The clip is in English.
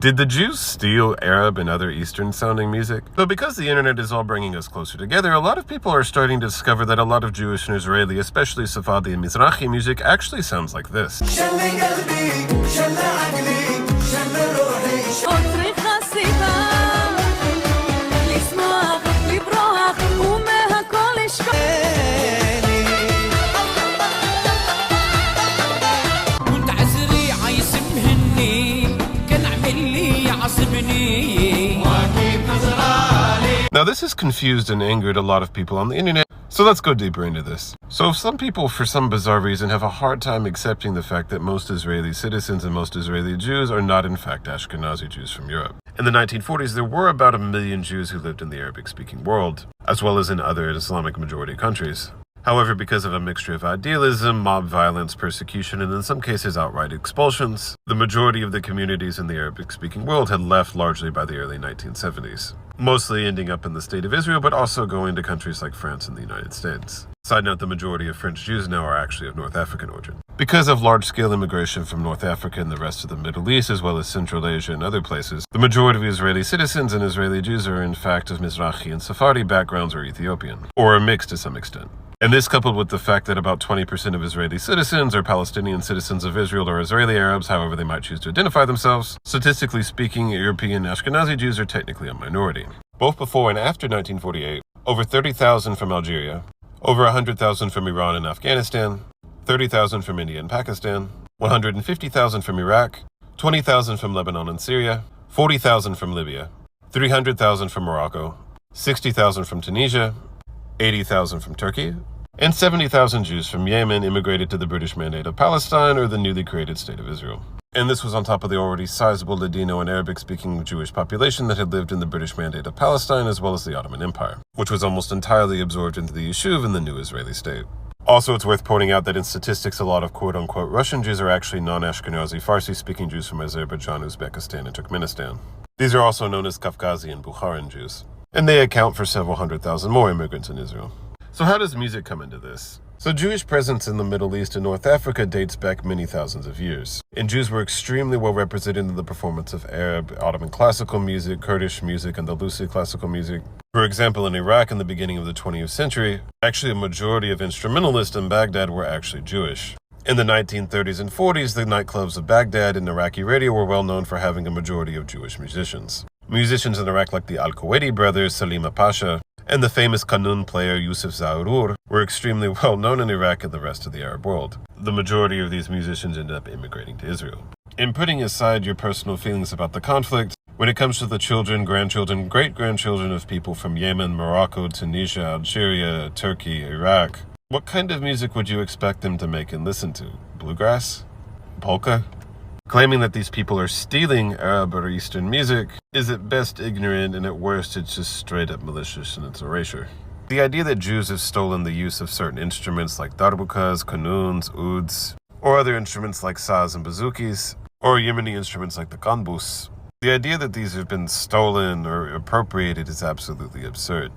Did the Jews steal Arab and other Eastern-sounding music? Though because the internet is all bringing us closer together, a lot of people are starting to discover that a lot of Jewish and Israeli, especially Sephardi and Mizrahi music, actually sounds like this. Now this has confused and angered a lot of people on the internet, so let's go deeper into this. So some people, for some bizarre reason, have a hard time accepting the fact that most Israeli citizens and most Israeli Jews are not in fact Ashkenazi Jews from Europe. In the 1940s, there were about 1 million Jews who lived in the Arabic-speaking world, as well as in other Islamic majority countries. However, because of a mixture of idealism, mob violence, persecution, and in some cases outright expulsions, the majority of the communities in the Arabic-speaking world had left largely by the early 1970s. Mostly ending up in the state of Israel, but also going to countries like France and the United States. Side note, the majority of French Jews now are actually of North African origin. Because of large-scale immigration from North Africa and the rest of the Middle East, as well as Central Asia and other places, the majority of Israeli citizens and Israeli Jews are in fact of Mizrahi and Sephardi backgrounds or Ethiopian, or are mixed to some extent. And this, coupled with the fact that about 20% of Israeli citizens are Palestinian citizens of Israel or Israeli Arabs, however they might choose to identify themselves, statistically speaking, European Ashkenazi Jews are technically a minority. Both before and after 1948, over 30,000 from Algeria, over 100,000 from Iran and Afghanistan, 30,000 from India and Pakistan, 150,000 from Iraq, 20,000 from Lebanon and Syria, 40,000 from Libya, 300,000 from Morocco, 60,000 from Tunisia, 80,000 from Turkey, and 70,000 Jews from Yemen immigrated to the British Mandate of Palestine or the newly created State of Israel. And this was on top of the already sizable Ladino and Arabic-speaking Jewish population that had lived in the British Mandate of Palestine as well as the Ottoman Empire, which was almost entirely absorbed into the Yishuv in the new Israeli state. Also, it's worth pointing out that in statistics, a lot of quote-unquote Russian Jews are actually non-Ashkenazi Farsi-speaking Jews from Azerbaijan, Uzbekistan, and Turkmenistan. These are also known as Kafkazi and Bukharan Jews, and they account for several 100,000 more immigrants in Israel. So how does music come into this? So Jewish presence in the Middle East and North Africa dates back many thousands of years, and Jews were extremely well represented in the performance of Arab, Ottoman classical music, Kurdish music, and Andalusi classical music. For example, in Iraq in the beginning of the 20th century, actually a majority of instrumentalists in Baghdad were actually Jewish. In the 1930s and 40s, the nightclubs of Baghdad and Iraqi radio were well known for having a majority of Jewish musicians. Musicians in Iraq like the Al-Kuwaiti brothers, Salima Pasha, and the famous Qanun player Yusuf Zaurur were extremely well known in Iraq and the rest of the Arab world. The majority of these musicians ended up immigrating to Israel. In putting aside your personal feelings about the conflict, when it comes to the children, grandchildren, great-grandchildren of people from Yemen, Morocco, Tunisia, Algeria, Turkey, Iraq, what kind of music would you expect them to make and listen to? Bluegrass? Polka? Claiming that these people are stealing Arab or Eastern music is at best ignorant, and at worst it's just straight up malicious in its erasure. The idea that Jews have stolen the use of certain instruments like darbukas, kanuns, ouds, or other instruments like saz and bouzouki, or Yemeni instruments like the kanbus, the idea that these have been stolen or appropriated is absolutely absurd.